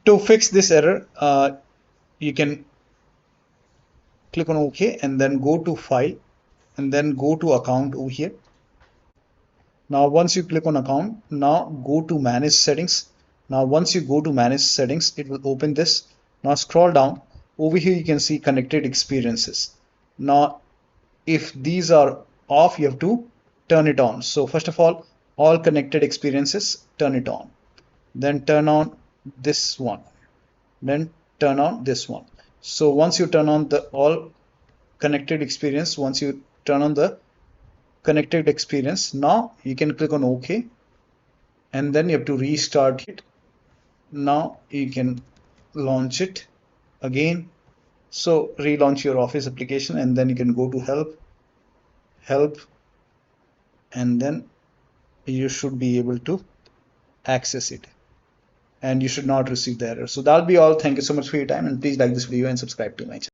To fix this error, you can click on OK and then go to File and then go to Account over here. Now once you click on Account, now go to Manage Settings. Now once you go to Manage Settings, it will open this. Now scroll down. Over here you can see Connected Experiences. Now if these are off, you have to turn it on. So first of all connected experiences, turn it on. Then turn on this one. Then turn on this one. So once you turn on the all connected experience, once you turn on the connected experience, now you can click on OK and then you have to restart it. Now you can launch it again. So relaunch your Office application and then you can go to help, and then you should be able to access it and you should not receive the error. So that'll be all. Thank you so much for your time, and please like this video and subscribe to my channel.